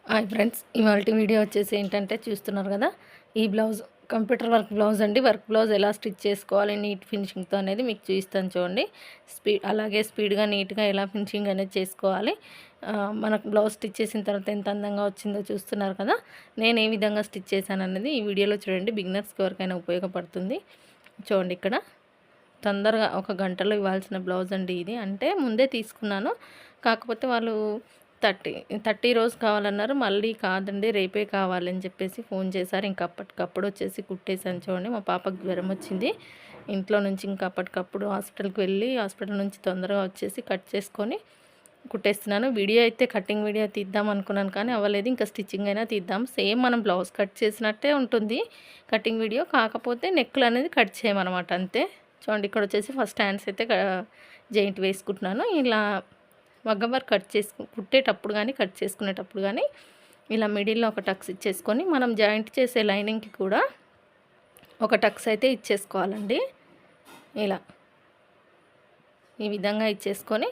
Hi friends, ఇవాల్టి video వచ్చేసి ఏంటంటే చూస్తున్నారు కదా, ఈ బ్లౌజ్ కంప్యూటర్ వర్క్ బ్లౌజ్ అండి. వర్క్ బ్లౌజ్ ఎలా స్టిచ్ చేసుకోవాలి నీట్ ఫినిషింగ్తో అనేది మీకు చూపిస్తాను చూడండి. అలాగే స్పీడ్గా నీట్గా ఎలా ఫినిషింగ్ అనేది చేసుకోవాలి. మనకు బ్లౌజ్ స్టిచ్ చేసిన తర్వాత ఎంత అందంగా వచ్చిందో చూస్తున్నారు కదా. నేను ఏ విధంగా స్టిచ్ చేశాను అనేది ఈ వీడియోలో చూడండి. బిగినర్స్కి ఎవరికైనా ఉపయోగపడుతుంది. చూడండి, ఇక్కడ తొందరగా ఒక గంటలో ఇవ్వాల్సిన బ్లౌజ్ అండి ఇది. అంటే ముందే తీసుకున్నాను, కాకపోతే వాళ్ళు 30 రోజు కావాలన్నారు. మళ్ళీ కాదండి రేపే కావాలని చెప్పేసి ఫోన్ చేశారు. ఇంక అప్పటికప్పుడు వచ్చేసి కుట్టేసాను చూడండి. మా పాపకు జ్వరం వచ్చింది ఇంట్లో నుంచి. ఇంకా అప్పటికప్పుడు హాస్పిటల్కి వెళ్ళి హాస్పిటల్ నుంచి తొందరగా వచ్చేసి కట్ చేసుకొని కుట్టేస్తున్నాను. వీడియో అయితే కటింగ్ వీడియో తీద్దాం అనుకున్నాను, కానీ అవ్వలేదు. ఇంకా స్టిచ్చింగ్ అయినా తీద్దాం. సేమ్ మనం బ్లౌజ్ కట్ చేసినట్టే ఉంటుంది కటింగ్ వీడియో, కాకపోతే నెక్కులు అనేది కట్ చేయమన్నమాట, అంతే. చూడండి, ఇక్కడ వచ్చేసి ఫస్ట్ హ్యాండ్స్ అయితే జాయింట్ వేసుకుంటున్నాను. ఇలా మగ్గం వర్క్ కుట్టేటప్పుడు కానీ కట్ చేసుకునేటప్పుడు కానీ ఇలా మిడిల్లో ఒక టక్స్ ఇచ్చేసుకొని మనం జాయింట్ చేసే లైనింగ్కి కూడా ఒక టక్స్ అయితే ఇచ్చేసుకోవాలండి. ఇలా ఈ విధంగా ఇచ్చేసుకొని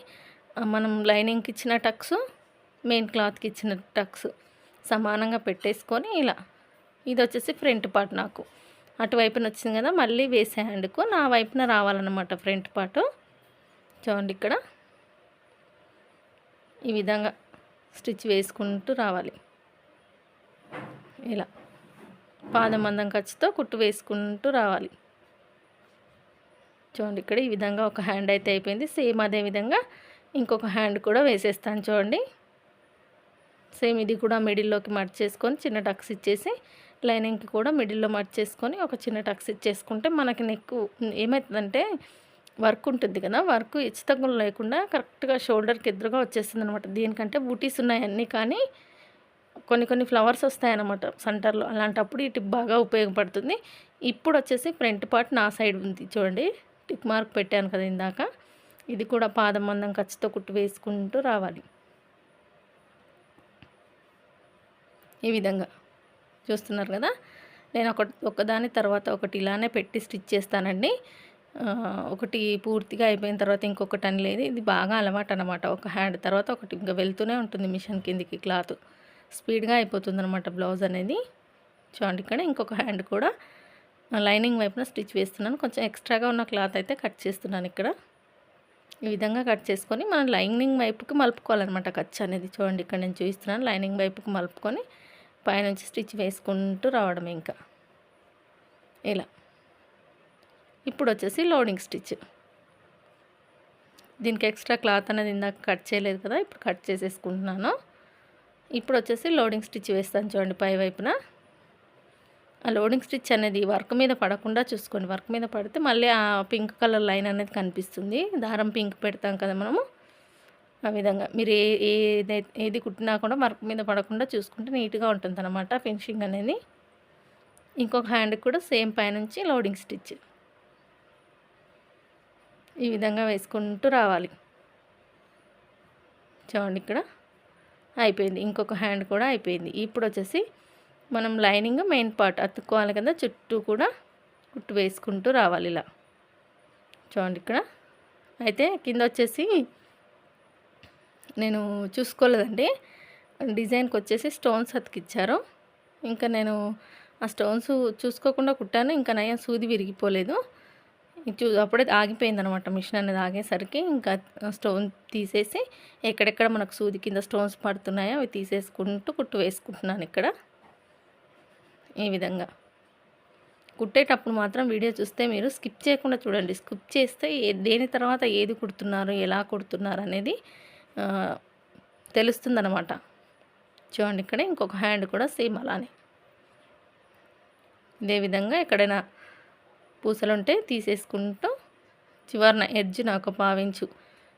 మనం లైనింగ్కి ఇచ్చిన టక్స్, మెయిన్ క్లాత్కి ఇచ్చిన టక్స్ సమానంగా పెట్టేసుకొని ఇలా, ఇది వచ్చేసి ఫ్రంట్ పార్ట్ నాకు అటువైపున వచ్చింది కదా, మళ్ళీ వేసే హ్యాండ్కు నా వైపున రావాలన్నమాట ఫ్రంట్ పార్ట్. చూడండి, ఇక్కడ ఈ విధంగా స్టిచ్ వేసుకుంటూ రావాలి. ఇలా పాదం మందం ఖర్చుతో కుట్టు వేసుకుంటూ రావాలి. చూడండి, ఇక్కడ ఈ విధంగా ఒక హ్యాండ్ అయితే అయిపోయింది. సేమ్ అదే విధంగా ఇంకొక హ్యాండ్ కూడా వేసేస్తాను చూడండి. సేమ్ ఇది కూడా మిడిల్లోకి మర్చ్ చేసుకొని చిన్న టక్స్ ఇచ్చేసి లైనింగ్కి కూడా మిడిల్లో మర్చ్ చేసుకొని ఒక చిన్న టక్స్ ఇచ్చేసుకుంటే మనకి నెక్ ఏమవుతుందంటే వర్క్ ఉంటుంది కదా, వర్క్ హెచ్చుతగ్గులు లేకుండా కరెక్ట్గా షోల్డర్కి ఎదురుగా వచ్చేస్తుంది అనమాట. దీనికంటే బూటీస్ ఉన్నాయి అన్నీ, కానీ కొన్ని ఫ్లవర్స్ వస్తాయన్నమాట సెంటర్లో. అలాంటప్పుడు ఈ టిప్ బాగా ఉపయోగపడుతుంది. ఇప్పుడు వచ్చేసి ఫ్రంట్ పార్ట్ నా సైడ్ ఉంది చూడండి. టిక్ మార్క్ పెట్టాను కదా ఇందాక, ఇది కూడా పాదం మందం ఖర్చుతో కుట్టు వేసుకుంటూ రావాలి. ఈ విధంగా చూస్తున్నారు కదా. నేను ఒకదాని తర్వాత ఒకటి ఇలానే పెట్టి స్టిచ్ చేస్తానండి. ఒకటి పూర్తిగా అయిపోయిన తర్వాత ఇంకొకటి అని లేదు. ఇది బాగా అలవాటు అనమాట. ఒక హ్యాండ్ తర్వాత ఒకటి ఇంకా వెళ్తూనే ఉంటుంది మిషన్ కిందికి. క్లాత్ స్పీడ్గా అయిపోతుంది అనమాట బ్లౌజ్ అనేది. చూడండి, ఇక్కడ ఇంకొక హ్యాండ్ కూడా లైనింగ్ వైపున స్టిచ్ వేస్తున్నాను. కొంచెం ఎక్స్ట్రాగా ఉన్న క్లాత్ అయితే కట్ చేస్తున్నాను ఇక్కడ. ఈ విధంగా కట్ చేసుకొని మనం లైనింగ్ వైపుకి మలుపుకోవాలన్నమాట ఖర్చు అనేది. చూడండి, ఇక్కడ నేను చూపిస్తున్నాను. లైనింగ్ వైపుకి మలుపుకొని పైనుంచి స్టిచ్ వేసుకుంటూ రావడం. ఇంకా ఇలా ఇప్పుడు వచ్చేసి లోడింగ్ స్టిచ్. దీనికి ఎక్స్ట్రా క్లాత్ అనేది ఇందాక కట్ చేయలేదు కదా, ఇప్పుడు కట్ చేసేసుకుంటున్నాను. ఇప్పుడు వచ్చేసి లోడింగ్ స్టిచ్ వేస్తాను చూడండి పై వైపున. ఆ లోడింగ్ స్టిచ్ అనేది వర్క్ మీద పడకుండా చూసుకోండి. వర్క్ మీద పడితే మళ్ళీ ఆ పింక్ కలర్ లైన్ అనేది కనిపిస్తుంది. దారం పింక్ పెడతాం కదా మనము, ఆ విధంగా మీరు ఏది కుట్టినా కూడా వర్క్ మీద పడకుండా చూసుకుంటే నీట్గా ఉంటుంది అన్నమాట ఫినిషింగ్ అనేది. ఇంకొక హ్యాండ్కి కూడా సేమ్ పైనుంచి లోడింగ్ స్టిచ్ ఈ విధంగా వేసుకుంటూ రావాలి. చూడండి, ఇక్కడ అయిపోయింది. ఇంకొక హ్యాండ్ కూడా అయిపోయింది. ఇప్పుడు వచ్చేసి మనం లైనింగ్ మెయిన్ పార్ట్ అతుక్కోవాలి కదా, చుట్టూ కూడా కుట్టు వేసుకుంటూ రావాలి ఇలా. చూడండి, ఇక్కడ అయితే కింద వచ్చేసి నేను చూసుకోలేదండి. డిజైన్కి వచ్చేసి స్టోన్స్ అతికిచ్చారు. ఇంకా నేను ఆ స్టోన్స్ చూసుకోకుండా కుట్టాను. ఇంకా నయం సూది విరిగిపోలేదు. అప్పుడే ఆగిపోయిందనమాట మిషన్ అనేది. ఆగేసరికి ఇంకా స్టోన్ తీసేసి ఎక్కడెక్కడ మనకు సూది కింద స్టోన్స్ పడుతున్నాయో అవి తీసేసుకుంటూ కుట్టు వేసుకుంటున్నాను ఇక్కడ. ఈ విధంగా కుట్టేటప్పుడు మాత్రం వీడియో చూస్తే మీరు స్కిప్ చేయకుండా చూడండి. స్కిప్ చేస్తే దేని తర్వాత ఏది కుడుతున్నారు, ఎలా కుడుతున్నారు అనేది తెలుస్తుందన్నమాట. చూడండి, ఇక్కడ ఇంకొక హ్యాండ్ కూడా సేమ్ అలానే ఇదే విధంగా ఎక్కడైనా పూసలుంటే తీసేసుకుంటూ చివరిన ఎడ్జ్న ఒక పావించు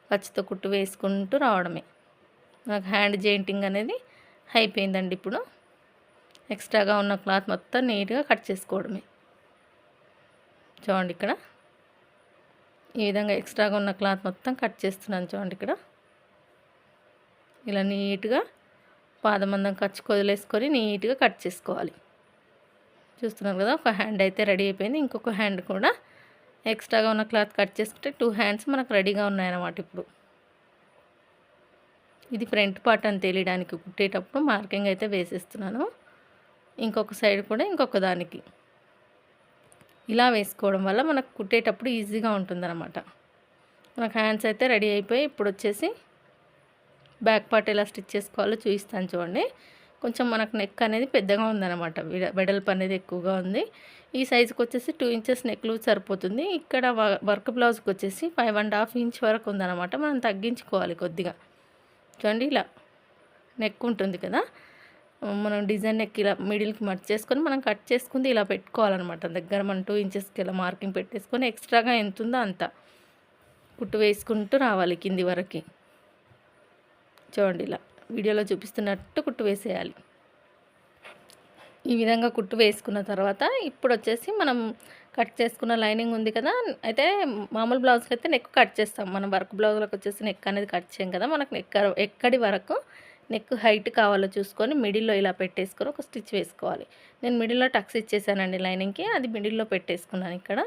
ఖర్చుతో కుట్టు వేసుకుంటూ రావడమే. నాకు హ్యాండ్ జాయింటింగ్ అనేది అయిపోయిందండి. ఇప్పుడు ఎక్స్ట్రాగా ఉన్న క్లాత్ మొత్తం నీట్గా కట్ చేసుకోవడమే. చూడండి, ఇక్కడ ఈ విధంగా ఎక్స్ట్రాగా ఉన్న క్లాత్ మొత్తం కట్ చేస్తున్నాను. చూడండి, ఇక్కడ ఇలా నీట్గా పాదమందం ఖర్చు వదిలేసుకొని నీట్గా కట్ చేసుకోవాలి. చూస్తున్నారు కదా, ఒక హ్యాండ్ అయితే రెడీ అయిపోయింది. ఇంకొక హ్యాండ్ కూడా ఎక్స్ట్రాగా ఉన్న క్లాత్ కట్ చేసుకుంటే 2 హ్యాండ్స్ మనకు రెడీగా ఉన్నాయన్నమాట. ఇప్పుడు ఇది ఫ్రంట్ పార్ట్ అని తెలియడానికి కుట్టేటప్పుడు మార్కింగ్ అయితే వేసేస్తున్నాను. ఇంకొక సైడ్ కూడా ఇంకొక దానికి ఇలా వేసుకోవడం వల్ల మనకు కుట్టేటప్పుడు ఈజీగా ఉంటుందన్నమాట. మనకు హ్యాండ్స్ అయితే రెడీ అయిపోయి ఇప్పుడు వచ్చేసి బ్యాక్ పార్ట్ ఎలా స్టిచ్ చేసుకోవాలో చూపిస్తాను చూడండి. కొంచెం మనకు నెక్ అనేది పెద్దగా ఉందన్నమాట, వెడల్పు అనేది ఎక్కువగా ఉంది. ఈ సైజుకి వచ్చేసి 2 ఇంచెస్ నెక్ లూజ్ సరిపోతుంది. ఇక్కడ వర్క్ బ్లౌజ్కి వచ్చేసి 5.5 ఇంచ్ వరకు ఉందన్నమాట. మనం తగ్గించుకోవాలి కొద్దిగా. చూడండి ఇలా నెక్ ఉంటుంది కదా, మనం డిజైన్ నెక్ ఇలా మిడిల్కి మర్చ్ చేసుకొని మనం కట్ చేసుకుంది ఇలా పెట్టుకోవాలన్నమాట. దగ్గర మనం 2 ఇంచెస్కి ఇలా మార్కింగ్ పెట్టేసుకొని ఎక్స్ట్రాగా ఎంత ఉందో అంత కుట్టు వేసుకుంటూ రావాలి కింది వరకు. చూడండి ఇలా వీడియోలో చూపిస్తున్నట్టు కుట్టు వేసేయాలి. ఈ విధంగా కుట్టు వేసుకున్న తర్వాత ఇప్పుడు వచ్చేసి మనం కట్ చేసుకున్న లైనింగ్ ఉంది కదా, అయితే మామూలు బ్లౌజ్కి అయితే నెక్ కట్ చేస్తాం. మనం వర్క్ బ్లౌజ్లోకి వచ్చేసి నెక్ అనేది కట్ చేయం కదా. మనకు ఎక్కడి వరకు నెక్ హైట్ కావాలో చూసుకొని మిడిల్లో ఇలా పెట్టేసుకొని ఒక స్టిచ్ వేసుకోవాలి. నేను మిడిల్లో టక్స్ ఇచ్చేసానండి లైనింగ్కి, అది మిడిల్లో పెట్టేసుకున్నాను. ఇక్కడ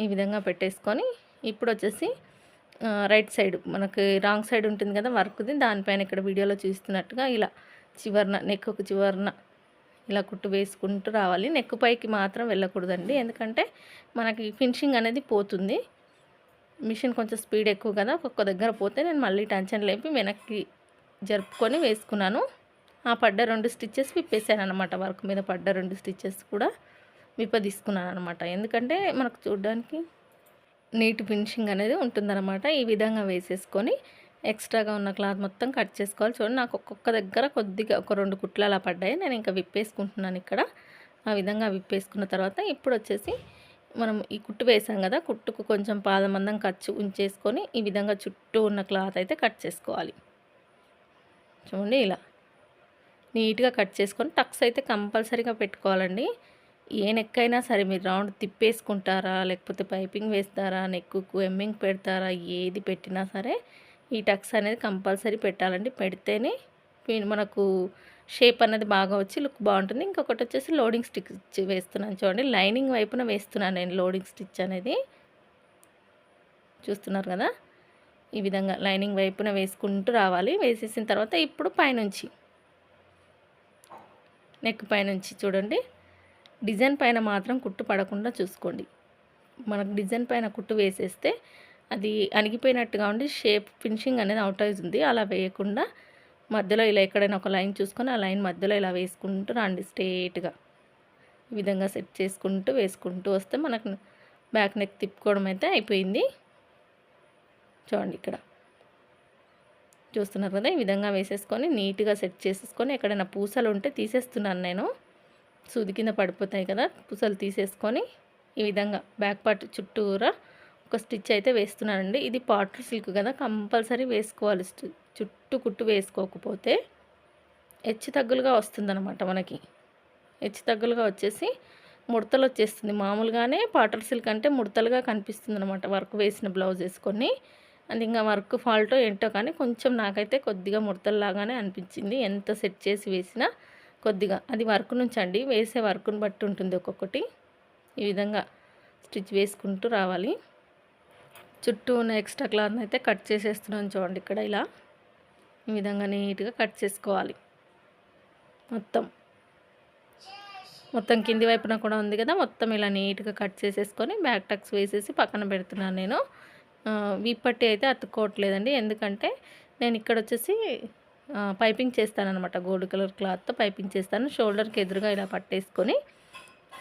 ఈ విధంగా పెట్టేసుకొని ఇప్పుడు వచ్చేసి రైట్ సైడ్ మనకి రాంగ్ సైడ్ ఉంటుంది కదా వర్క్ది, దానిపైన ఇక్కడ వీడియోలో చూస్తున్నట్టుగా ఇలా చివరన నెక్ ఒక చివరన ఇలా కుట్టు వేసుకుంటూ రావాలి. నెక్ పైకి మాత్రం వెళ్ళకూడదండి, ఎందుకంటే మనకి ఫినిషింగ్ అనేది పోతుంది. మిషన్ కొంచెం స్పీడ్ ఎక్కువ కదా, ఒక్కొక్క దగ్గర పోతే నేను మళ్ళీ టెన్షన్ లేపి వెనక్కి జరుపుకొని వేసుకున్నాను. ఆ పడ్డ 2 స్టిచ్చెస్ విప్పేసాను అనమాట. వర్క్ మీద పడ్డ 2 స్టిచ్చెస్ కూడా విప్పదీసుకున్నాను అనమాట, ఎందుకంటే మనకు చూడడానికి నీట్ ఫినిషింగ్ అనేది ఉంటుందన్నమాట. ఈ విధంగా వేసేసుకొని ఎక్స్ట్రాగా ఉన్న క్లాత్ మొత్తం కట్ చేసుకోవాలి. చూడండి నాకు ఒక్కొక్క దగ్గర కొద్దిగా ఒక 2 కుట్లు అలా పడ్డాయి. నేను ఇంకా విప్పేసుకుంటున్నాను ఇక్కడ. ఆ విధంగా విప్పేసుకున్న తర్వాత ఇప్పుడు వచ్చేసి మనం ఈ కుట్టు వేసాం కదా, కుట్టుకు కొంచెం పాదమందం ఖర్చు ఉంచేసుకొని ఈ విధంగా చుట్టూ ఉన్న క్లాత్ అయితే కట్ చేసుకోవాలి. చూడండి ఇలా నీట్గా కట్ చేసుకొని టక్స్ అయితే కంపల్సరీగా పెట్టుకోవాలండి. ఏ నెక్ అయినా సరే మీరు రౌండ్ తిప్పేసుకుంటారా, లేకపోతే పైపింగ్ వేస్తారా, నెక్కుకు ఎమ్మింగ్ పెడతారా, ఏది పెట్టినా సరే ఈ టక్స్ అనేది కంపల్సరీ పెట్టాలండి. పెడితేనే మనకు షేప్ అనేది బాగా వచ్చి లుక్ బాగుంటుంది. ఇంకొకటి వచ్చేసి లోడింగ్ స్టిచ్ వేస్తున్నాను చూడండి. లైనింగ్ వైపున వేస్తున్నాను నేను లోడింగ్ స్టిచ్ అనేది, చూస్తున్నారు కదా. ఈ విధంగా లైనింగ్ వైపున వేసుకుంటూ రావాలి. వేసేసిన తర్వాత ఇప్పుడు పైనుంచి నెక్ పైనుంచి చూడండి, డిజైన్ పైన మాత్రం కుట్టు పడకుండా చూసుకోండి. మనకు డిజైన్ పైన కుట్టు వేసేస్తే అది అణిగిపోయినట్టుగా ఉండి షేప్ ఫినిషింగ్ అనేది అవుట్ అవుతుంది. అలా వేయకుండా మధ్యలో ఇలా ఎక్కడైనా ఒక లైన్ చూసుకొని ఆ లైన్ మధ్యలో ఇలా వేసుకుంటూ రండి స్ట్రేట్గా. ఈ విధంగా సెట్ చేసుకుంటూ వేసుకుంటూ వస్తే మనకు బ్యాక్ నెక్ తిప్పుకోవడం అయితే అయిపోయింది. చూడండి ఇక్కడ చూస్తున్నారు కదా, ఈ విధంగా వేసేసుకొని నీట్గా సెట్ చేసేసుకొని ఎక్కడైనా పూసలు ఉంటే తీసేస్తున్నాను నేను, సూది కింద పడిపోతాయి కదా, పూసలు తీసేసుకొని ఈ విధంగా బ్యాక్ పార్ట్ చుట్టూరా ఒక స్టిచ్ అయితే వేస్తున్నానండి. ఇది పాటర్ సిల్క్ కదా, కంపల్సరీ వేసుకోవాలి. చుట్టూ కుట్టు వేసుకోకపోతే హెచ్చు తగ్గులుగా వస్తుందన్నమాట. మనకి హెచ్చు తగ్గులుగా వచ్చేసి ముడతలు వచ్చేస్తుంది. మామూలుగానే పాటర్ సిల్క్ అంటే ముడతలుగా కనిపిస్తుంది అనమాట వర్క్ వేసిన బ్లౌజ్ వేసుకొని. అది ఇంకా వర్క్ ఫాల్టో ఏంటో కానీ కొంచెం నాకైతే కొద్దిగా ముడతల్లాగానే అనిపించింది. ఎంత సెట్ చేసి వేసినా కొద్దిగా అది వర్క్ నుంచి అండి, వేసే వర్క్ని బట్టి ఉంటుంది ఒక్కొక్కటి. ఈ విధంగా స్టిచ్ వేసుకుంటూ రావాలి. చుట్టూ ఉన్న ఎక్స్ట్రా క్లాత్ని అయితే కట్ చేసేస్తున్నాను చూడండి. ఇక్కడ ఇలా ఈ విధంగా నీట్గా కట్ చేసుకోవాలి. మొత్తం కింది వైపున కూడా ఉంది కదా, మొత్తం ఇలా నీట్గా కట్ చేసేసుకొని బ్యాక్ టక్స్ వేసేసి పక్కన పెడుతున్నాను నేను. వీపట్టి అయితే అతుక్కోవట్లేదండి, ఎందుకంటే నేను ఇక్కడ వచ్చేసి పైపింగ్ చేస్తానన్నమాట. గోల్డ్ కలర్ క్లాత్తో పైపింగ్ చేస్తాను. షోల్డర్కి ఎదురుగా ఇలా పట్టేసుకొని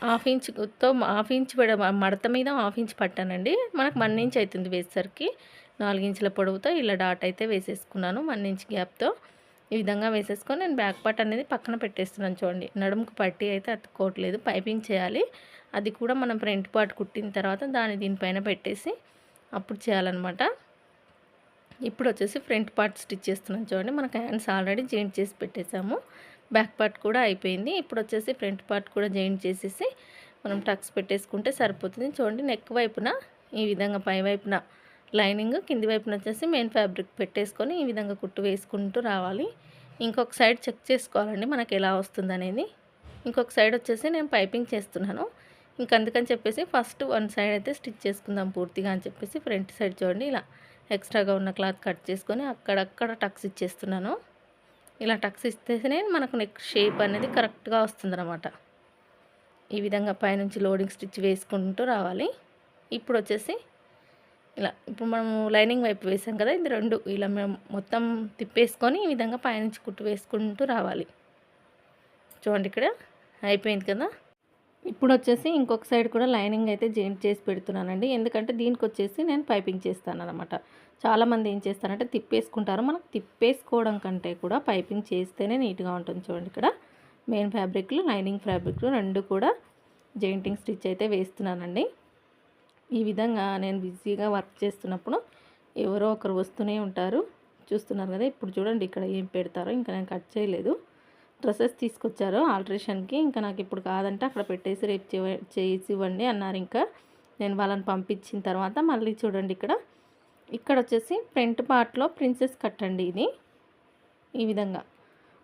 హాఫ్ ఇంచ్ మడత మీద హాఫ్ ఇంచ్ పట్టానండి. మనకు 1 ఇంచ్ అవుతుంది వేసేసరికి. 4 ఇంచుల పొడవుతో ఇలా డాట్ అయితే వేసేసుకున్నాను 1 ఇంచ్ గ్యాప్తో. ఈ విధంగా వేసేసుకొని నేను బ్యాక్ పార్ట్ అనేది పక్కన పెట్టేస్తున్నాను చూడండి. నడుముకు పట్టి అయితే అతుక్కోవట్లేదు, పైపింగ్ చేయాలి. అది కూడా మనం ఫ్రంట్ పార్ట్ కుట్టిన తర్వాత దీనిపైన పెట్టేసి అప్పుడు చేయాలన్నమాట. ఇప్పుడు వచ్చేసి ఫ్రంట్ పార్ట్ స్టిచ్ చేస్తున్నాను చూడండి. మనకు హ్యాండ్స్ ఆల్రెడీ జాయింట్ చేసి పెట్టేసాము, బ్యాక్ పార్ట్ కూడా అయిపోయింది. ఇప్పుడు వచ్చేసి ఫ్రంట్ పార్ట్ కూడా జాయింట్ చేసేసి మనం టక్స్ పెట్టేసుకుంటే సరిపోతుంది. చూడండి నెక్ వైపున ఈ విధంగా పై వైపున లైనింగ్, కింది వైపున వచ్చేసి మెయిన్ ఫ్యాబ్రిక్ పెట్టేసుకొని ఈ విధంగా కుట్టు వేసుకుంటూ రావాలి. ఇంకొక సైడ్ చెక్ చేసుకోవాలండి మనకి ఎలా వస్తుందనేది. ఇంకొక సైడ్ వచ్చేసి నేను పైపింగ్ చేస్తున్నాను. అందుకని చెప్పేసి ఫస్ట్ 1 సైడ్ అయితే స్టిచ్ చేసుకుందాం పూర్తిగా అని చెప్పేసి ఫ్రంట్ సైడ్ చూడండి ఇలా ఎక్స్ట్రాగా ఉన్న క్లాత్ కట్ చేసుకొని అక్కడక్కడ టక్స్ ఇచ్చేస్తున్నాను. ఇలా టక్స్ ఇస్తేనే మనకు నెక్ షేప్ అనేది కరెక్ట్గా వస్తుందన్నమాట. ఈ విధంగా పైనుంచి లోడింగ్ స్టిచ్ వేసుకుంటూ రావాలి. ఇప్పుడు వచ్చేసి ఇలా ఇప్పుడు మనము లైనింగ్ వైపు వేసాం కదా, ఇది రెండు ఇలా మేము మొత్తం తిప్పేసుకొని ఈ విధంగా పైనుంచి కుట్టు వేసుకుంటూ రావాలి. చూడండి ఇక్కడ అయిపోయింది కదా. ఇప్పుడు వచ్చేసి ఇంకొక సైడ్ కూడా లైనింగ్ అయితే జాయింట్ చేసి పెడుతున్నానండి. ఎందుకంటే దీనికి వచ్చేసి నేను పైపింగ్ చేస్తాను అనమాట. చాలామంది ఏం చేస్తారంటే తిప్పేసుకుంటారు. మనకు తిప్పేసుకోవడం కంటే కూడా పైపింగ్ చేస్తేనే నీట్గా ఉంటుంది. చూడండి ఇక్కడ మెయిన్ ఫ్యాబ్రిక్లు లైనింగ్ ఫ్యాబ్రిక్లు రెండు కూడా జాయింటింగ్ స్టిచ్ అయితే వేస్తున్నానండి. ఈ విధంగా నేను బిజీగా వర్క్ చేస్తున్నప్పుడు ఎవరో ఒకరు వస్తూనే ఉంటారు. చూస్తున్నారు కదా. ఇప్పుడు చూడండి ఇక్కడ ఏం పెడతారో, ఇంకా నేను కట్ చేయలేదు. డ్రెస్సెస్ తీసుకొచ్చారు ఆల్ట్రేషన్కి. ఇంకా నాకు ఇప్పుడు కాదంటే అక్కడ పెట్టేసి రేపు చేసి ఇవ్వండి అన్నారు. ఇంకా నేను వాళ్ళని పంపించిన తర్వాత మళ్ళీ చూడండి ఇక్కడ వచ్చేసి ఫ్రంట్ పార్ట్లో ప్రిన్సెస్ కట్ అండి. ఇది ఈ విధంగా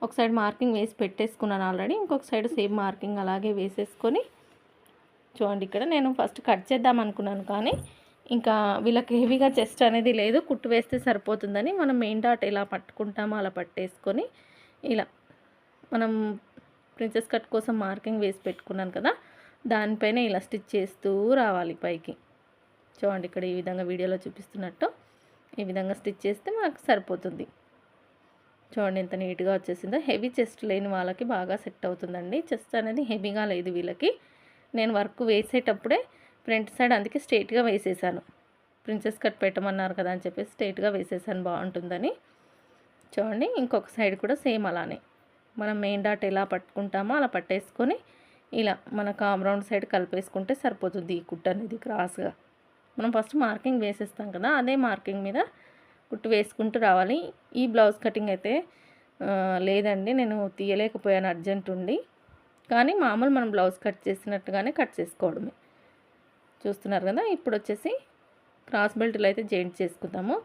ఒక సైడ్ మార్కింగ్ వేసి పెట్టేసుకున్నాను ఆల్రెడీ. ఇంకొక సైడ్ సేమ్ మార్కింగ్ అలాగే వేసేసుకొని చూడండి ఇక్కడ నేను ఫస్ట్ కట్ చేద్దాం అనుకున్నాను, కానీ ఇంకా వీళ్ళకి హెవీగా చెస్ట్ అనేది లేదు, కుట్టు వేస్తే సరిపోతుందని మనం మెయిన్ డాట్ ఎలా పట్టుకుంటామో అలా పట్టేసుకొని ఇలా మనం ప్రిన్సెస్ కట్ కోసం మార్కింగ్ వేసి పెట్టుకున్నాను కదా, దానిపైన ఇలా స్టిచ్ చేస్తూ రావాలి పైకి. చూడండి ఇక్కడ ఈ విధంగా వీడియోలో చూపిస్తున్నట్టు ఈ విధంగా స్టిచ్ చేస్తే మనకు సరిపోతుంది. చూడండి ఎంత నీట్గా వచ్చేసిందో. హెవీ చెస్ట్ లేని వాళ్ళకి బాగా సెట్ అవుతుందండి. చెస్ట్ అనేది హెవీగా లేదు వీళ్ళకి. నేను వర్క్ వేసేటప్పుడే ఫ్రంట్ సైడ్ అందుకే స్ట్రైట్గా వేసేసాను. ప్రిన్సెస్ కట్ పెట్టమన్నారు కదా అని చెప్పేసి స్ట్రైట్గా వేసేసాను బాగుంటుందని. చూడండి ఇంకొక సైడ్ కూడా సేమ్ అలానే మనం మెయిన్ డాట్ ఎలా పట్టుకుంటామో అలా పట్టేసుకొని ఇలా మన కాంపౌండ్ సైడ్ కలిపేసుకుంటే సరిపోతుంది. ఈ కుట్టు అనేది క్రాస్గా మనం ఫస్ట్ మార్కింగ్ వేసేస్తాం కదా, అదే మార్కింగ్ మీద కుట్టు వేసుకుంటూ రావాలి. ఈ బ్లౌజ్ కటింగ్ అయితే లేదండి, నేను తీయలేకపోయాను అర్జెంట్ ఉండి. కానీ మామూలు మనం బ్లౌజ్ కట్ చేసినట్టుగానే కట్ చేసుకోవడమే. చూస్తున్నారు కదా. ఇప్పుడు వచ్చేసి క్రాస్ బెల్ట్లు అయితే జాయింట్ చేసుకుందాము.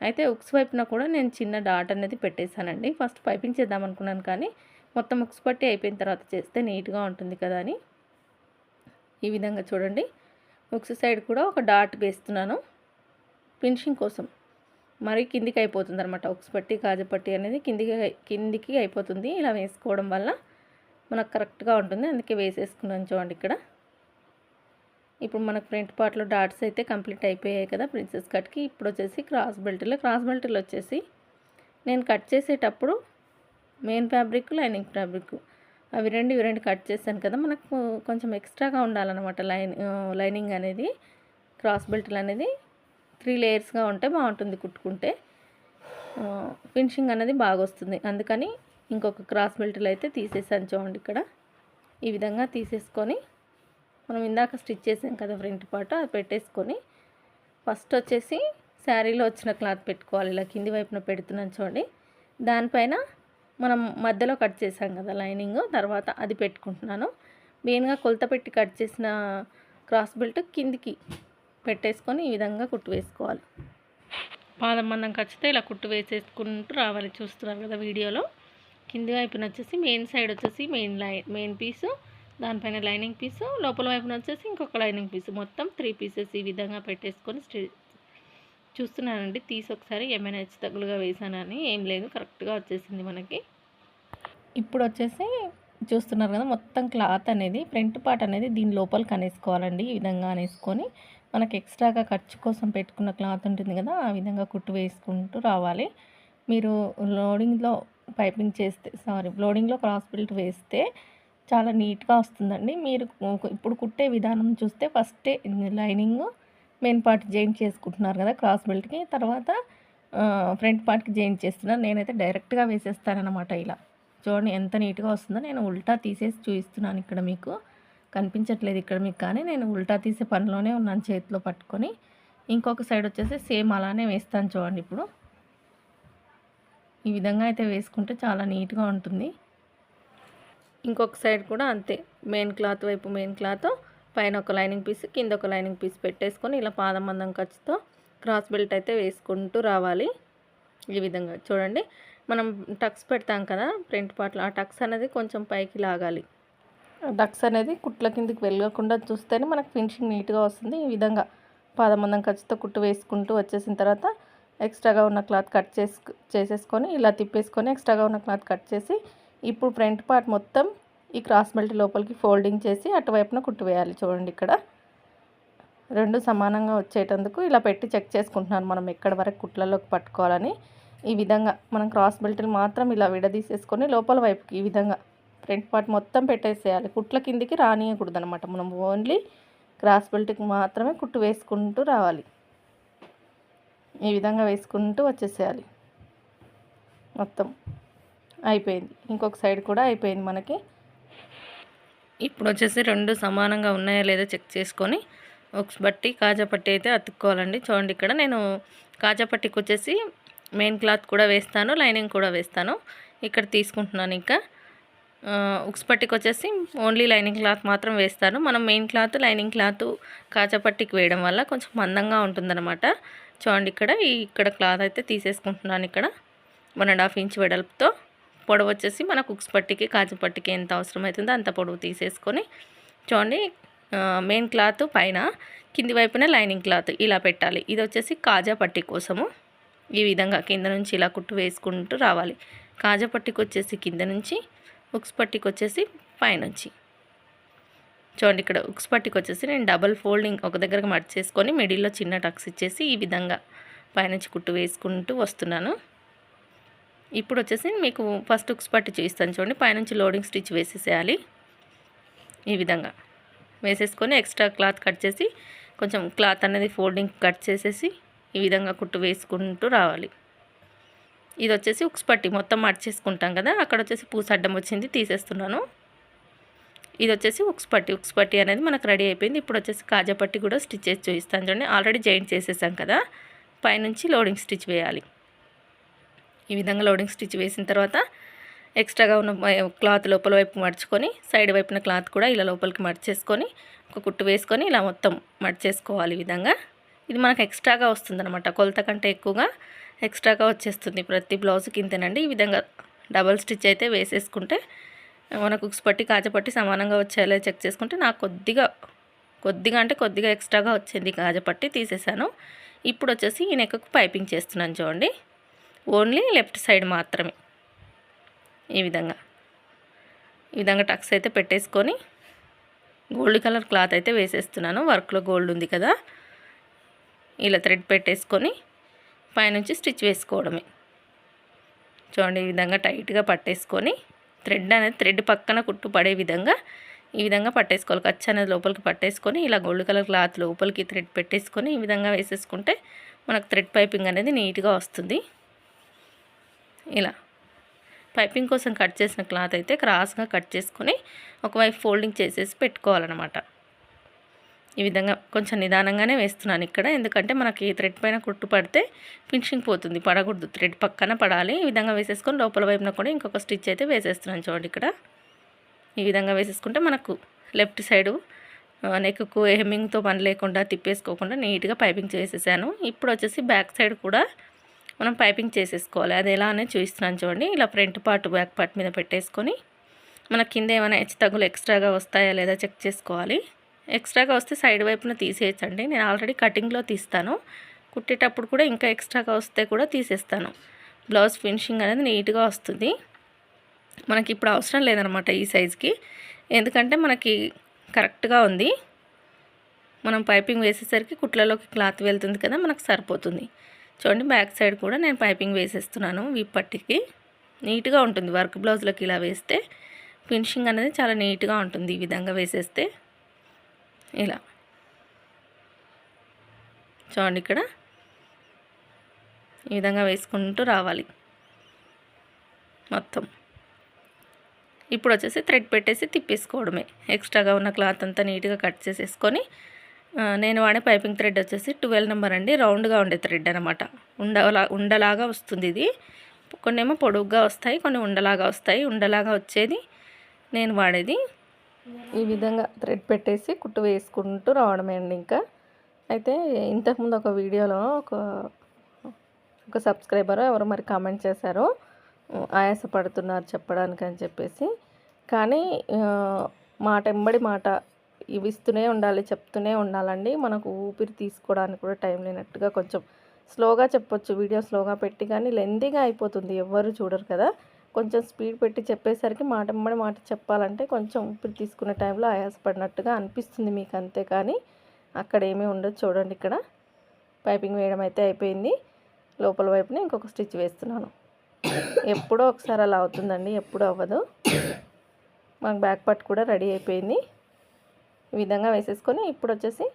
అయితే ఉక్స్ వైపున కూడా నేను చిన్న డాట్ అనేది పెట్టేశానండి. ఫస్ట్ పైపింగ్ చేద్దాం అనుకున్నాను, కానీ మొత్తం ఉక్స్ పట్టి అయిపోయిన తర్వాత చేస్తే నీట్గా ఉంటుంది కదా అని ఈ విధంగా చూడండి ఉక్స్ సైడ్ కూడా ఒక డాట్ వేస్తున్నాను ఫినిషింగ్ కోసం. మరి కిందికి అయిపోతుంది అనమాట. ఉక్స్ పట్టి కాజపట్టి అనేది కిందికి అయిపోతుంది. ఇలా వేసుకోవడం వల్ల మనకు కరెక్ట్గా ఉంటుంది, అందుకే వేసేసుకున్నాను. చూడండి ఇక్కడ ఇప్పుడు మనకు ఫ్రంట్ పార్ట్లో డాట్స్ అయితే కంప్లీట్ అయిపోయాయి కదా ప్రిన్సెస్ కట్కి. ఇప్పుడు వచ్చేసి క్రాస్ బెల్ట్లో వచ్చేసి నేను కట్ చేసేటప్పుడు మెయిన్ ఫ్యాబ్రిక్ లైనింగ్ ఫ్యాబ్రిక్ ఇవి రెండు కట్ చేశాను కదా, మనకు కొంచెం ఎక్స్ట్రాగా ఉండాలన్నమాట. లైనింగ్ అనేది క్రాస్ బెల్ట్లు అనేది 3 లేయర్స్గా ఉంటే బాగుంటుంది కుట్టుకుంటే, ఫినిషింగ్ అనేది బాగా వస్తుంది. అందుకని ఇంకొక క్రాస్ బెల్ట్లు అయితే తీసేసాను. చూడండి ఇక్కడ ఈ విధంగా తీసేసుకొని మనం ఇందాక స్టిచ్ చేసాం కదా ఫ్రంట్ పార్ట్, అది పెట్టేసుకొని ఫస్ట్ వచ్చేసి శారీలో వచ్చిన క్లాత్ పెట్టుకోవాలి. ఇలా కింది వైపున పెడుతున్నాను చూడండి. దానిపైన మనం మధ్యలో కట్ చేసాం కదా లైనింగ్, తర్వాత అది పెట్టుకుంటున్నాను. మెయిన్గా కొలత పెట్టి కట్ చేసిన క్రాస్ బెల్ట్ కిందికి పెట్టేసుకొని ఈ విధంగా కుట్టు వేసుకోవాలి. పాదం మందం ఖచ్చితంగా ఇలా కుట్టు వేసేసుకుంటూ రావాలి. చూస్తున్నారు కదా వీడియోలో. కింది వైపున వచ్చేసి మెయిన్ సైడ్ వచ్చేసి మెయిన్ పీసు, దానిపైన లైనింగ్ పీసు, లోపల వైపున వచ్చేసి ఇంకొక లైనింగ్ పీసు, మొత్తం 3 పీసెస్ ఈ విధంగా పెట్టేసుకొని చూస్తున్నానండి. తీసి ఒకసారి ఏమైనా హెచ్చు తగ్గులుగా వేసానని, ఏం లేదు, కరెక్ట్గా వచ్చేసింది మనకి. ఇప్పుడు వచ్చేసి చూస్తున్నారు కదా మొత్తం క్లాత్ అనేది ఫ్రంట్ పార్ట్ అనేది దీని లోపలికి అనేసుకోవాలండి. ఈ విధంగా అనేసుకొని మనకి ఎక్స్ట్రాగా ఖర్చు కోసం పెట్టుకున్న క్లాత్ ఉంటుంది కదా, ఆ విధంగా కుట్టు వేసుకుంటూ రావాలి. మీరు లోడింగ్లో క్రాస్ బెల్ట్ వేస్తే చాలా నీట్గా వస్తుందండి. మీరు ఇప్పుడు కుట్టే విధానం చూస్తే ఫస్టే లైనింగ్ మెయిన్ పార్ట్ జాయింట్ చేసుకుంటున్నారు కదా క్రాస్ బెల్ట్కి, తర్వాత ఫ్రంట్ పార్ట్కి జాయింట్ చేస్తున్నారు. నేనైతే డైరెక్ట్గా వేసేస్తానన్నమాట. ఇలా చూడండి ఎంత నీట్గా వస్తుందో. నేను ఉల్టా తీసేసి చూపిస్తున్నాను. ఇక్కడ మీకు కనిపించట్లేదు ఇక్కడ మీకు, కానీ నేను ఉల్టా తీసే పనిలోనే ఉన్నాను చేతిలో పట్టుకొని. ఇంకొక సైడ్ వచ్చేసి సేమ్ అలానే వేస్తాను చూడండి. ఇప్పుడు ఈ విధంగా అయితే వేసుకుంటే చాలా నీట్గా ఉంటుంది. ఇంకొక సైడ్ కూడా అంతే, మెయిన్ క్లాత్ వైపు మెయిన్ క్లాత్, పైన ఒక లైనింగ్ పీస్, కింద ఒక లైనింగ్ పీస్ పెట్టేసుకొని ఇలా పాదం మందం ఖర్చుతో క్రాస్ బెల్ట్ అయితే వేసుకుంటూ రావాలి. ఈ విధంగా చూడండి. మనం టక్స్ పెడతాం కదా ఫ్రంట్ పార్ట్లో, ఆ టక్స్ అనేది కొంచెం పైకి లాగాలి. టక్స్ అనేది కుట్ల కిందికి వెళ్ళకుండా చూస్తేనే మనకు ఫినిషింగ్ నీట్గా వస్తుంది. ఈ విధంగా పాదం మందం ఖర్చుతో కుట్టు వేసుకుంటూ వచ్చేసిన తర్వాత ఎక్స్ట్రాగా ఉన్న క్లాత్ కట్ చేసేసుకొని ఇలా తిప్పేసుకొని ఎక్స్ట్రాగా ఉన్న క్లాత్ కట్ చేసి ఇప్పుడు ఫ్రంట్ పార్ట్ మొత్తం ఈ క్రాస్ బెల్ట్ లోపలికి ఫోల్డింగ్ చేసి అటువైపున కుట్టు వేయాలి. చూడండి ఇక్కడ రెండు సమానంగా వచ్చేటందుకు ఇలా పెట్టి చెక్ చేసుకుంటున్నాను మనం ఎక్కడ వరకు కుట్లలోకి పట్టుకోవాలని. ఈ విధంగా మనం క్రాస్ బెల్ట్లు మాత్రం ఇలా విడదీసేసుకొని లోపల వైపుకి ఈ విధంగా ఫ్రంట్ పార్ట్ మొత్తం పెట్టేసేయాలి. కుట్ల కిందికి రానియకూడదు అనమాట. మనం ఓన్లీ క్రాస్ బెల్ట్కి మాత్రమే కుట్టు వేసుకుంటూ రావాలి. ఈ విధంగా వేసుకుంటూ వచ్చేసేయాలి. మొత్తం అయిపోయింది. ఇంకొక సైడ్ కూడా అయిపోయింది మనకి. ఇప్పుడు వచ్చేసి రెండు సమానంగా ఉన్నాయా లేదా చెక్ చేసుకొని ఉక్స్ పట్టి కాజా పట్టి అయితే అతుక్కోవాలండి. చూడండి ఇక్కడ నేను కాజా పట్టికి వచ్చేసి మెయిన్ క్లాత్ కూడా వేస్తాను, లైనింగ్ కూడా వేస్తాను. ఇక్కడ తీసుకుంటున్నాను. ఇంకా ఉక్స్ పట్టికి వచ్చేసి ఓన్లీ లైనింగ్ క్లాత్ మాత్రం వేస్తాను. మనం మెయిన్ క్లాత్ లైనింగ్ క్లాత్ కాజా పట్టికి వేయడం వల్ల కొంచెం మందంగా ఉంటుందన్నమాట. చూడండి ఇక్కడ క్లాత్ అయితే తీసేసుకుంటున్నాను. ఇక్కడ 1.5 ఇంచ్ వెడల్పుతో పొడవు వచ్చేసి మనకు ఉక్స్ పట్టికి కాజా పట్టికి ఎంత అవసరం అవుతుందో అంత పొడవు తీసేసుకొని చూడండి మెయిన్ క్లాత్ పైన కింది వైపున లైనింగ్ క్లాత్ ఇలా పెట్టాలి. ఇది వచ్చేసి కాజా పట్టి కోసము. ఈ విధంగా కింద నుంచి ఇలా కుట్టు వేసుకుంటూ రావాలి. కాజా పట్టికి వచ్చేసి కింద నుంచి, ఉక్స్ పట్టికి వచ్చేసి పైనుంచి. చూడండి ఇక్కడ ఉక్స్ పట్టికి వచ్చేసి నేను డబల్ ఫోల్డింగ్ ఒక దగ్గరకు మర్చ్ చేసుకొని మిడిల్లో చిన్న టక్స్ ఇచ్చేసి ఈ విధంగా పైనుంచి కుట్టు వేసుకుంటూ వస్తున్నాను. ఇప్పుడు వచ్చేసి మీకు ఫస్ట్ ఉక్స్ పట్టి చూపిస్తాను. చూడండి పైనుంచి లోడింగ్ స్టిచ్ వేసేసేయాలి. ఈ విధంగా వేసేసుకొని ఎక్స్ట్రా క్లాత్ కట్ చేసి కొంచెం క్లాత్ అనేది ఫోల్డింగ్ కట్ చేసేసి ఈ విధంగా కుట్టు వేసుకుంటూ రావాలి. ఇది వచ్చేసి ఉక్స్ పట్టి మొత్తం మర్చ్ చేసుకుంటాం కదా, అక్కడ వచ్చేసి పూస అడ్డం వచ్చింది తీసేస్తున్నాను. ఇది వచ్చేసి ఉక్స్ పట్టి అనేది మనకు రెడీ అయిపోయింది. ఇప్పుడు వచ్చేసి కాజా పట్టి కూడా స్టిచ్ చేసి చూపిస్తాను. చూడండి ఆల్రెడీ జాయింట్ చేసేసాం కదా, పైనుంచి లోడింగ్ స్టిచ్ వేయాలి. ఈ విధంగా లోడింగ్ స్టిచ్ వేసిన తర్వాత ఎక్స్ట్రాగా ఉన్న క్లాత్ లోపల వైపు మడుచుకొని సైడ్ వైపున క్లాత్ కూడా ఇలా లోపలికి మడిచేసుకొని ఒక కుట్టు వేసుకొని ఇలా మొత్తం మడిచేసుకోవాలి. ఈ విధంగా ఇది మనకు ఎక్స్ట్రాగా వస్తుందన్నమాట. కొలత కంటే ఎక్కువగా ఎక్స్ట్రాగా వచ్చేస్తుంది ప్రతి బ్లౌజ్కి ఇంతేనండి. ఈ విధంగా డబల్ స్టిచ్ అయితే వేసేసుకుంటే మనకు ఉక్స్ పట్టి కాజా పట్టి సమానంగా వచ్చేలా చెక్ చేసుకుంటే నాకు కొద్దిగా ఎక్స్ట్రాగా వచ్చింది కాజా పట్టి తీసేసాను. ఇప్పుడు వచ్చేసి ఈ నెక్కు పైపింగ్ చేస్తున్నాను. చూడండి ఓన్లీ లెఫ్ట్ సైడ్ మాత్రమే. ఈ విధంగా టక్స్ అయితే పెట్టేసుకొని గోల్డ్ కలర్ క్లాత్ అయితే వేసేస్తున్నాను. వర్క్లో గోల్డ్ ఉంది కదా, ఇలా థ్రెడ్ పెట్టేసుకొని పైనుంచి స్టిచ్ వేసుకోవడమే. చూడండి ఈ విధంగా టైట్గా పట్టేసుకొని థ్రెడ్ పక్కన కుట్టు పడే విధంగా ఈ విధంగా పట్టేసుకోవాలి. కచ్చ అనేది లోపలికి పట్టేసుకొని ఇలా గోల్డ్ కలర్ క్లాత్ లోపలికి థ్రెడ్ పెట్టేసుకొని ఈ విధంగా వేసేసుకుంటే మనకు థ్రెడ్ పైపింగ్ అనేది నీట్గా వస్తుంది. ఇలా పైపింగ్ కోసం కట్ చేసిన క్లాత్ అయితే క్రాస్గా కట్ చేసుకొని ఒకవైపు ఫోల్డింగ్ చేసేసి పెట్టుకోవాలన్నమాట. ఈ విధంగా కొంచెం నిదానంగానే వేస్తున్నాను ఇక్కడ, ఎందుకంటే మనకి థ్రెడ్ పైన కుట్టు పడితే ఫినిషింగ్ పోతుంది, పడకూడదు, థ్రెడ్ పక్కన పడాలి. ఈ విధంగా వేసేసుకొని లోపల వైపున కూడా ఇంకొక స్టిచ్ అయితే వేసేస్తున్నాను. చూడండి ఇక్కడ ఈ విధంగా వేసేసుకుంటే మనకు లెఫ్ట్ సైడు నెక్కు హెమ్మింగ్తో పని లేకుండా తిప్పేసుకోకుండా నీట్గా పైపింగ్ చేసేసాను. ఇప్పుడు వచ్చేసి బ్యాక్ సైడ్ కూడా మనం పైపింగ్ చేసేసుకోవాలి. అది ఎలా అనేది చూపిస్తున్నాను. చూడండి ఇలా ఫ్రంట్ పార్ట్ బ్యాక్ పార్ట్ మీద పెట్టేసుకొని మన కింద ఏమైనా హెచ్చు తగ్గులు ఎక్స్ట్రాగా వస్తాయా లేదా చెక్ చేసుకోవాలి. ఎక్స్ట్రాగా వస్తే సైడ్ వైపున తీసేయచ్చండి. నేను ఆల్రెడీ కటింగ్లో తీస్తాను, కుట్టేటప్పుడు కూడా ఇంకా ఎక్స్ట్రాగా వస్తే కూడా తీసేస్తాను. బ్లౌజ్ ఫినిషింగ్ అనేది నీట్గా వస్తుంది. మనకి ఇప్పుడు అవసరం లేదనమాట ఈ సైజ్కి, ఎందుకంటే మనకి కరెక్ట్గా ఉంది. మనం పైపింగ్ వేసేసరికి కుట్లలోకి క్లాత్ వెళ్తుంది కదా, మనకు సరిపోతుంది. చూడండి బ్యాక్ సైడ్ కూడా నేను పైపింగ్ వేసేస్తున్నాను. వీప్ పట్టికి నీట్గా ఉంటుంది. వర్క్ బ్లౌజ్లోకి ఇలా వేస్తే ఫినిషింగ్ అనేది చాలా నీట్గా ఉంటుంది. ఈ విధంగా వేసేస్తే ఇలా చూడండి ఇక్కడ ఈ విధంగా వేసుకుంటూ రావాలి మొత్తం. ఇప్పుడు వచ్చేసి థ్రెడ్ పెట్టేసి తిప్పేసుకోవడమే. ఎక్స్ట్రాగా ఉన్న క్లాత్ అంతా నీట్గా కట్ చేసేసుకొని నేను వాడే పైపింగ్ థ్రెడ్ వచ్చేసి 12 నెంబర్ అండి. రౌండ్గా ఉండే థ్రెడ్ అనమాట. ఉండలాగా వస్తుంది. ఇది కొన్ని ఏమో పొడుగ్గా వస్తాయి, కొన్ని ఉండలాగా వస్తాయి. ఉండలాగా వచ్చేది నేను వాడేది. ఈ విధంగా థ్రెడ్ పెట్టేసి కుట్టు వేసుకుంటూ రావడమే అండి. ఇంకా అయితే ఇంతకుముందు ఒక వీడియోలో ఒక సబ్స్క్రైబర్ ఎవరు మరి కామెంట్ చేశారు, ఆయాసపడుతున్నారు చెప్పడానికి అని చెప్పేసి. కానీ మాట ఎంబడి మాట ఇవిస్తూనే ఉండాలి, చెప్తూనే ఉండాలండి. మనకు ఊపిరి తీసుకోవడానికి కూడా టైం లేనట్టుగా కొంచెం స్లోగా చెప్పొచ్చు, వీడియో స్లోగా పెట్టి, కానీ లెందీగా అయిపోతుంది, ఎవ్వరు చూడరు కదా. కొంచెం స్పీడ్ పెట్టి చెప్పేసరికి మాట చెప్పాలంటే కొంచెం ఊపిరి తీసుకునే టైంలో ఆయాసపడినట్టుగా అనిపిస్తుంది మీకు, అంతే కానీ అక్కడ ఏమీ ఉండదు. చూడండి, ఇక్కడ పైపింగ్ వేయడం అయితే అయిపోయింది. లోపల వైపున ఇంకొక స్టిచ్ వేస్తున్నాను. ఎప్పుడో ఒకసారి అలా అవుతుందండి, ఎప్పుడూ అవ్వదు. మాకు బ్యాక్ పార్ట్ కూడా రెడీ అయిపోయింది. ఈ విధంగా వేసేసుకొని ఇప్పుడు వచ్చేసి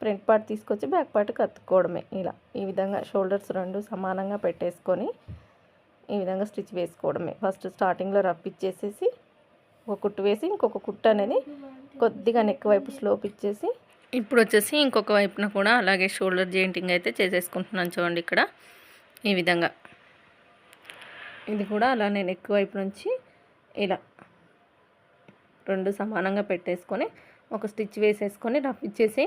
ఫ్రంట్ పార్ట్ తీసుకొచ్చి బ్యాక్ పార్ట్ కత్తుకోవడమే. ఇలా ఈ విధంగా షోల్డర్స్ రెండు సమానంగా పెట్టేసుకొని ఈ విధంగా స్టిచ్ వేసుకోవడమే. ఫస్ట్ స్టార్టింగ్లో రఫ్ ఇచ్చేసేసి ఒక కుట్టు వేసి ఇంకొక కుట్టు అనేది కొద్దిగా నెక్ వైపు స్లోప్ ఇచ్చేసి ఇప్పుడు వచ్చేసి ఇంకొక వైపున కూడా అలాగే షోల్డర్ జాయింటింగ్ అయితే చేసేసుకుంటున్నాను. చూడండి, ఇక్కడ ఈ విధంగా ఇది కూడా అలానే నెక్ వైపు నుంచి ఇలా రెండు సమానంగా పెట్టేసుకొని ఒక స్టిచ్ వేసేసుకొని రఫ్ ఇచ్చేసి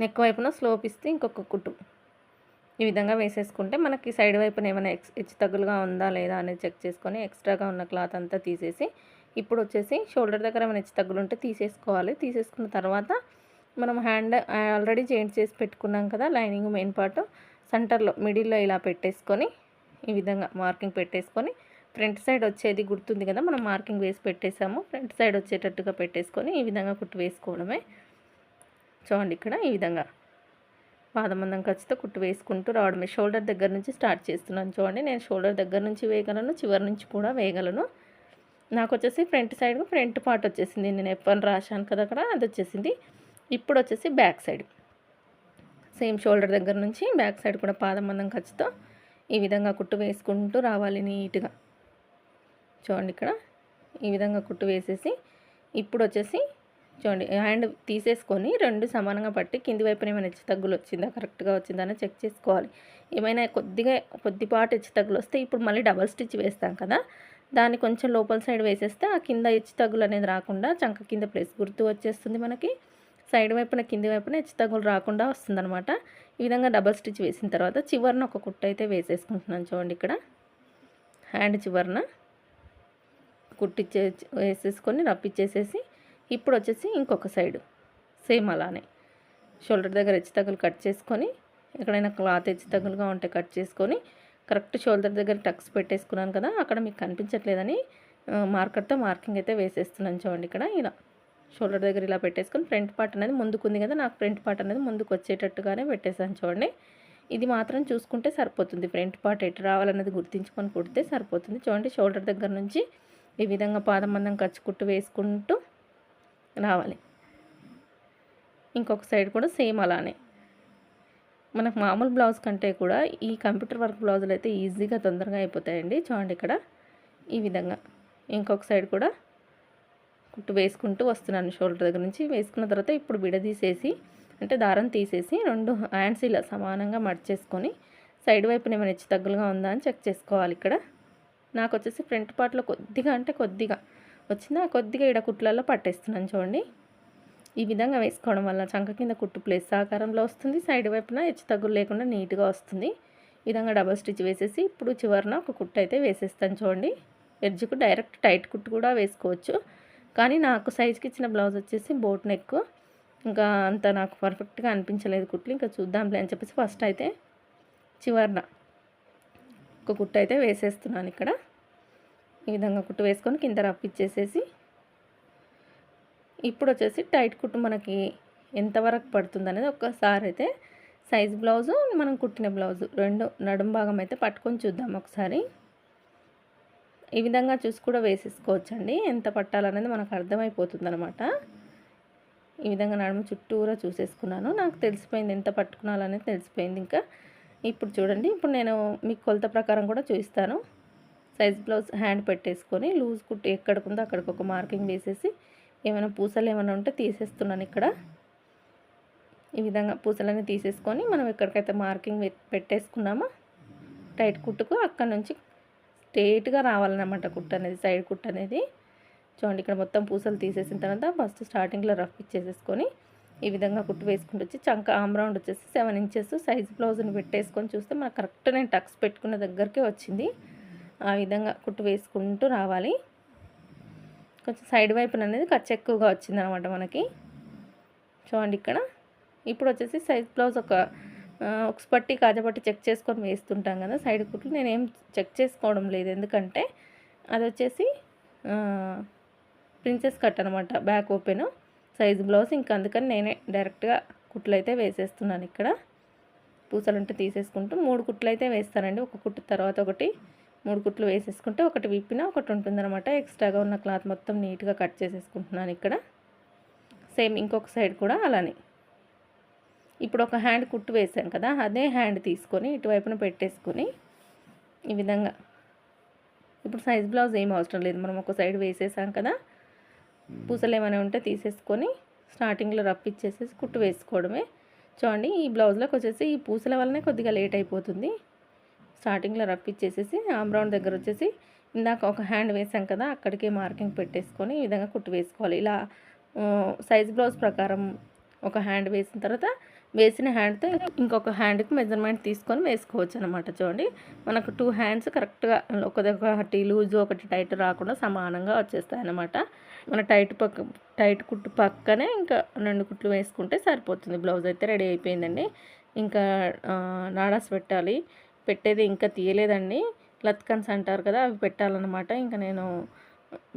నెక్ వైపున స్లోప్ ఇస్తే ఇంకొక కుట్టు ఈ విధంగా వేసేసుకుంటే మనకి సైడ్ వైపున ఏమైనా హెచ్చు తగ్గులుగా ఉందా లేదా అనేది చెక్ చేసుకొని ఎక్స్ట్రాగా ఉన్న క్లాత్ అంతా తీసేసి ఇప్పుడు వచ్చేసి షోల్డర్ దగ్గర ఏమైనా హెచ్చు తగ్గులు ఉంటే తీసేసుకోవాలి. తీసేసుకున్న తర్వాత మనం హ్యాండ్ ఆల్రెడీ జాయింట్ చేసి పెట్టుకున్నాం కదా, లైనింగ్ మెయిన్ పార్ట్ సెంటర్లో మిడిల్లో ఇలా పెట్టేసుకొని ఈ విధంగా మార్కింగ్ పెట్టేసుకొని ఫ్రంట్ సైడ్ వచ్చేది గుర్తుంది కదా, మనం మార్కింగ్ వేసి పెట్టేసాము. ఫ్రంట్ సైడ్ వచ్చేటట్టుగా పెట్టేసుకొని ఈ విధంగా కుట్టు వేసుకోవడమే. చూడండి, ఇక్కడ ఈ విధంగా పాదమందం ఖర్చుతో కుట్టు వేసుకుంటూ రావడమే. షోల్డర్ దగ్గర నుంచి స్టార్ట్ చేస్తున్నాను. చూడండి, నేను షోల్డర్ దగ్గర నుంచి వేయగలను, చివరి నుంచి కూడా వేయగలను. నాకు వచ్చేసి ఫ్రంట్ సైడ్ ఫ్రంట్ పార్ట్ వచ్చేసింది, నేను F1 రాశాను కదా అక్కడ, అది వచ్చేసింది. ఇప్పుడు వచ్చేసి బ్యాక్ సైడ్ సేమ్ షోల్డర్ దగ్గర నుంచి బ్యాక్ సైడ్ కూడా పాదమందం ఖర్చుతో ఈ విధంగా కుట్టు వేసుకుంటూ రావాలి నీట్గా. చూడండి, ఇక్కడ ఈ విధంగా కుట్టు వేసేసి ఇప్పుడు వచ్చేసి చూడండి హ్యాండ్ తీసేసుకొని రెండు సమానంగా పట్టి కింది వైపున ఏమైనా హెచ్చు తగ్గులు వచ్చిందా, కరెక్ట్గా వచ్చిందా అని చెక్ చేసుకోవాలి. ఏమైనా కొద్దిపాటు హెచ్చు తగ్గులు వస్తే ఇప్పుడు మళ్ళీ డబల్ స్టిచ్ వేస్తాం కదా, దాన్ని కొంచెం లోపల సైడ్ వేసేస్తే ఆ కింద హెచ్చు తగ్గులు అనేది రాకుండా చంక కింద ప్లేస్ గుర్తు వచ్చేస్తుంది మనకి. సైడ్ వైపున కింది వైపున హెచ్చు తగ్గులు రాకుండా వస్తుందన్నమాట. ఈ విధంగా డబల్ స్టిచ్ వేసిన తర్వాత చివరిన ఒక కుట్టు అయితే వేసేసుకుంటున్నాను. చూడండి, ఇక్కడ హ్యాండ్ చివరిన కుట్టిచ్చే వేసేసుకొని రప్పిచ్చేసేసి ఇప్పుడు వచ్చేసి ఇంకొక సైడు సేమ్ అలానే షోల్డర్ దగ్గర హెచ్చు తగ్గులు కట్ చేసుకొని ఎక్కడైనా క్లాత్ హెచ్చు తగ్గులుగా ఉంటే కట్ చేసుకొని కరెక్ట్ షోల్డర్ దగ్గర టక్స్ పెట్టేసుకున్నాను కదా, అక్కడ మీకు కనిపించట్లేదని మార్కర్తో మార్కింగ్ అయితే వేసేస్తున్నాను. చూడండి, ఇక్కడ ఇలా షోల్డర్ దగ్గర ఇలా పెట్టేసుకొని ఫ్రంట్ పార్ట్ అనేది ముందుకు ఉంది కదా, నాకు ఫ్రంట్ పార్ట్ అనేది ముందుకు వచ్చేటట్టుగానే పెట్టేసాను. చూడండి, ఇది మాత్రం చూసుకుంటే సరిపోతుంది. ఫ్రంట్ పార్ట్ ఎటు రావాలన్నది గుర్తించుకొని కుడితే సరిపోతుంది. చూడండి, షోల్డర్ దగ్గర నుంచి ఈ విధంగా పాదమందం ఖర్చు కుట్టు వేసుకుంటూ రావాలి. ఇంకొక సైడ్ కూడా సేమ్ అలానే. మనకు మామూలు బ్లౌజ్ కంటే కూడా ఈ కంప్యూటర్ వర్క్ బ్లౌజులు అయితే ఈజీగా తొందరగా అయిపోతాయండి. చూడండి, ఇక్కడ ఈ విధంగా ఇంకొక సైడ్ కూడా కుట్టు వేసుకుంటూ వస్తున్నాను. షోల్డర్ దగ్గర నుంచి వేసుకున్న తర్వాత ఇప్పుడు విడదీసేసి అంటే దారం తీసేసి రెండు హ్యాండ్స్ ఇలా సమానంగా మడిచేసుకొని సైడ్ వైపున ఏమైనా హెచ్చు తగ్గులుగా ఉందా అని చెక్ చేసుకోవాలి. ఇక్కడ నాకు వచ్చేసి ఫ్రంట్ పార్ట్లో కొద్దిగా వచ్చిందా, కొద్దిగా ఇడ కుట్లలో పట్టేస్తున్నాను. చూడండి, ఈ విధంగా వేసుకోవడం వల్ల చంక కింద కుట్టు ప్లేస్ ఆకారంలో వస్తుంది, సైడ్ వైపున హెచ్చు తగ్గులు లేకుండా నీట్గా వస్తుంది. ఈ విధంగా డబల్ స్టిచ్ వేసేసి ఇప్పుడు చివరిన ఒక కుట్టు అయితే వేసేస్తాను. చూడండి, ఎడ్జ్కు డైరెక్ట్ టైట్ కుట్టు కూడా వేసుకోవచ్చు, కానీ నాకు సైజ్కి ఇచ్చిన బ్లౌజ్ వచ్చేసి బోట్ నెక్, ఇంకా అంత నాకు పర్ఫెక్ట్గా అనిపించలేదు కుట్లు. ఇంకా చూద్దాంలే అని చెప్పేసి ఫస్ట్ అయితే చివరిన ఒక కుట్టు అయితే వేసేస్తున్నాను. ఇక్కడ ఈ విధంగా కుట్టు వేసుకొని కింద రఫ్ ఇచ్చేసేసి ఇప్పుడు వచ్చేసి టైట్ కుట్టు మనకి ఎంతవరకు పడుతుంది అనేది ఒక్కసారి అయితే సైజ్ బ్లౌజు మనం కుట్టిన బ్లౌజు రెండు నడుం భాగం అయితే పట్టుకొని చూద్దాం ఒకసారి. ఈ విధంగా చూసి కూడా వేసేసుకోవచ్చండి, ఎంత పట్టాలనేది మనకు అర్థమైపోతుంది అనమాట. ఈ విధంగా నడుము చుట్టూరా చూసేసుకున్నాను, నాకు తెలిసిపోయింది ఎంత పట్టుకున్నాలనేది తెలిసిపోయింది. ఇంకా ఇప్పుడు చూడండి, ఇప్పుడు నేను మీకు కొలత ప్రకారం కూడా చూపిస్తాను. సైజ్ బ్లౌజ్ హ్యాండ్ పెట్టేసుకొని లూజ్ కుట్టు ఎక్కడికుందో అక్కడికి ఒక మార్కింగ్ వేసేసి ఏమైనా పూసలు ఏమైనా ఉంటే తీసేస్తున్నాను. ఇక్కడ ఈ విధంగా పూసలన్నీ తీసేసుకొని మనం ఎక్కడికైతే మార్కింగ్ పెట్టేసుకున్నామో టైట్ కుట్టుకు అక్కడ నుంచి స్ట్రేట్గా రావాలన్నమాట కుట్టు అనేది, సైడ్ కుట్టు అనేది. చూడండి, ఇక్కడ మొత్తం పూసలు తీసేసిన తర్వాత ఫస్ట్ స్టార్టింగ్లో రఫ్ ఇచ్చేసేసుకొని ఈ విధంగా కుట్టు వేసుకుంటూ వచ్చి చంక ఆమ్ రౌండ్ వచ్చేసి 7 ఇంచెస్ సైజ్ బ్లౌజ్ని పెట్టేసుకొని చూస్తే మనకు కరెక్ట్ నేను టక్స్ పెట్టుకున్న దగ్గరికి వచ్చింది. ఆ విధంగా కుట్టు వేసుకుంటూ రావాలి. కొంచెం సైడ్ వైపున అనేది ఖర్చు ఎక్కువగా వచ్చిందనమాట మనకి. చూడండి, ఇక్కడ ఇప్పుడు వచ్చేసి సైజ్ బ్లౌజ్ ఒక ఉక్స్ పట్టి కాజా పట్టి చెక్ చేసుకొని వేస్తుంటాం కదా సైడ్ కుట్లు, నేనేం చెక్ చేసుకోవడం లేదు. ఎందుకంటే అది వచ్చేసి ప్రిన్సెస్ కట్ అనమాట, బ్యాక్ ఓపెన్ సైజు బ్లౌజ్. ఇంకా అందుకని నేనే డైరెక్ట్గా కుట్లు అయితే వేసేస్తున్నాను. ఇక్కడ పూసలుంటే తీసేసుకుంటూ 3 కుట్లు అయితే వేస్తానండి. ఒక కుట్టు తర్వాత ఒకటి 3 కుట్లు వేసేసుకుంటే ఒకటి విప్పిన ఒకటి ఉంటుందన్నమాట. ఎక్స్ట్రాగా ఉన్న క్లాత్ మొత్తం నీట్గా కట్ చేసేసుకుంటున్నాను ఇక్కడ. సేమ్ ఇంకొక సైడ్ కూడా అలానే. ఇప్పుడు ఒక హ్యాండ్ కుట్టు వేసాం కదా, అదే హ్యాండ్ తీసుకొని ఇటువైపున పెట్టేసుకొని ఈ విధంగా, ఇప్పుడు సైజ్ బ్లౌజ్ ఏం అవసరం లేదు, మనం ఒక సైడ్ వేసేసాం కదా, పూసలు ఏమైనా ఉంటే తీసేసుకొని స్టార్టింగ్లో రప్పిచ్చేసేసి కుట్టు వేసుకోవడమే. చూడండి ఈ బ్లౌజ్లోకి వచ్చేసి ఈ పూసల వల్లనే కొద్దిగా లేట్ అయిపోతుంది. స్టార్టింగ్లో రప్పిచ్చేసేసి ఆమ్ రౌండ్ దగ్గర వచ్చేసి ఇందాక ఒక హ్యాండ్ వేసాం కదా, అక్కడికే మార్కింగ్ పెట్టేసుకొని ఈ విధంగా కుట్టు వేసుకోవాలి. ఇలా సైజ్ బ్లౌజ్ ప్రకారం ఒక హ్యాండ్ వేసిన తర్వాత వేసిన హ్యాండ్తో ఇంకొక హ్యాండ్కి మెజర్మెంట్ తీసుకొని వేసుకోవచ్చు అనమాట. చూడండి మనకు 2 హ్యాండ్స్ కరెక్ట్గా ఒకటి లూజు ఒకటి టైట్ రాకుండా సమానంగా వచ్చేస్తాయి అన్నమాట. మన టైట్ కుట్టు పక్కనే ఇంకా 2 కుట్లు వేసుకుంటే సరిపోతుంది. బ్లౌజ్ అయితే రెడీ అయిపోయిందండి. ఇంకా నాడాస్ పెట్టేది ఇంకా తీయలేదండి. లత్కన్స్ అంటారు కదా, అవి పెట్టాలన్నమాట. ఇంకా నేను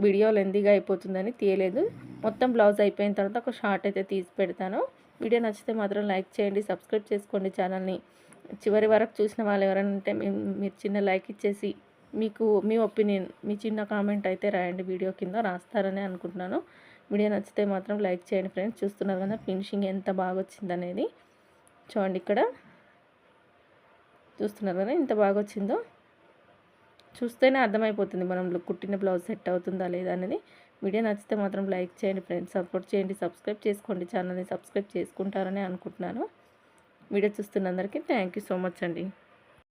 వీడియో లెందీగా అయిపోతుందని తీయలేదు. మొత్తం బ్లౌజ్ అయిపోయిన తర్వాత ఒక షార్ట్ అయితే తీసి పెడతాను. వీడియో నచ్చితే మాత్రం లైక్ చేయండి, సబ్స్క్రైబ్ చేసుకోండి ఛానల్ని. చివరి వరకు చూసిన వాళ్ళు ఎవరైనా ఉంటే మీరు చిన్న లైక్ ఇచ్చేసి మీ ఒపీనియన్, మీ చిన్న కామెంట్ అయితే రాయండి. వీడియో కింద రాస్తారని అనుకుంటున్నాను. వీడియో నచ్చితే మాత్రం లైక్ చేయండి ఫ్రెండ్స్. చూస్తున్నారు కదా ఫినిషింగ్ ఎంత బాగా వచ్చిందనేది. చూడండి ఇక్కడ చూస్తున్నారు కదా ఎంత బాగా వచ్చిందో. చూస్తేనే అర్థమైపోతుంది మనం కుట్టిన బ్లౌజ్ సెట్ అవుతుందా లేదా అనేది. వీడియో నచ్చితే మాత్రం లైక్ చేయండి ఫ్రెండ్స్, సపోర్ట్ చేయండి, సబ్స్క్రైబ్ చేసుకోండి ఛానల్ని. సబ్స్క్రైబ్ చేసుకుంటారని అనుకుంటున్నాను. వీడియో చూస్తున్న అందరికీ థ్యాంక్ యూ సో మచ్ అండి.